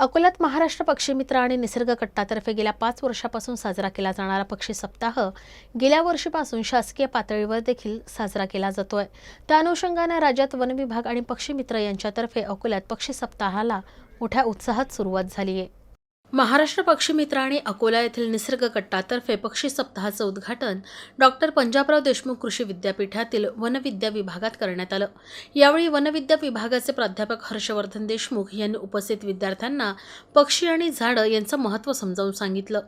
अकोल्यात महाराष्ट्र पक्षी मित्र आणि निसर्ग कट्टातर्फे गेल्या 5 वर्षापासून साजरा केला जाणारा पक्षी सप्ताह गेल्या वर्षीपासून शासकीय पातळीवर देखील साजरा केला जातोय। त्या अनुषंगाने राज्यात वन विभाग आणि पक्षी मित्र यांच्यातर्फे अकोल्यात पक्षी सप्ताहाला मोठ्या उत्साहात सुरुवात झाली आहे। महाराष्ट्र पक्षी मित्र आणि अकोला येथील निसर्ग कट्टातर्फे पक्षी सप्ताहाचं उद्घाटन डॉक्टर पंजाबराव देशमुख कृषी विद्यापीठातील वनविद्या विभागात करण्यात आलं। यावेळी वनविद्या विभागाचे प्राध्यापक हर्षवर्धन देशमुख यांनी उपस्थित विद्यार्थ्यांना पक्षी आणि झाडं यांचं महत्त्व समजावून सांगितलं।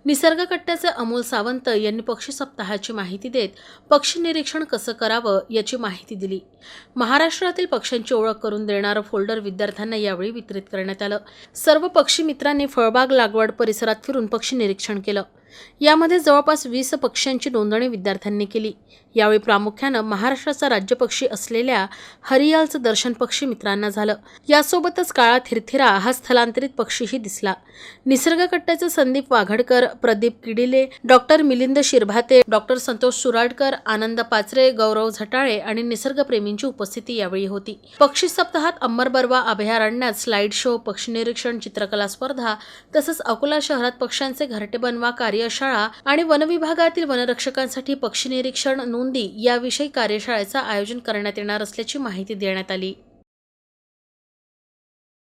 निसर्ग कट्ट्याचे अमोल सावंत यांनी पक्षी सप्ताहाची माहिती देत पक्षी निरीक्षण कसं करावं याची माहिती दिली। महाराष्ट्रातील पक्ष्यांची ओळख करून देणारं फोल्डर विद्यार्थ्यांना यावेळी वितरित करण्यात आलं। सर्व पक्षी मित्रांनी फळबाग लागवड परिसरात फिरून पक्षी निरीक्षण केलं। यामध्ये जवळपास 20 पक्ष्यांची नोंदणी विद्यार्थ्यांनी केली। यावेळी प्रामुख्याने महाराष्ट्राचा राज्य पक्षी असलेल्या हरियालचं दर्शन पक्षी मित्रांना झालं। यासोबतच काळा थिरथिरा हा स्थलांतरित पक्षीही दिसला। निसर्ग कट्ट्याचे संदीप वाघडकर, प्रदीप किडिले, डॉक्टर मिलिंद शिरभाते, डॉक्टर संतोष सुराडकर, आनंद पाचरे, गौरव झटाळे आणि निसर्गप्रेमींची उपस्थिती यावेळी होती। पक्षी सप्ताहात अंबरबर्वा अभयारण्यात स्लाइड शो, पक्षी निरीक्षण, चित्रकला स्पर्धा तसंच अकोला शहरात पक्ष्यांचे घरटे बनवा कार्यशाळा आणि वनविभागातील वनरक्षकांसाठी पक्षी निरीक्षण नोंदी याविषयी कार्यशाळेचं आयोजन करण्यात येणार असल्याची माहिती देण्यात आली।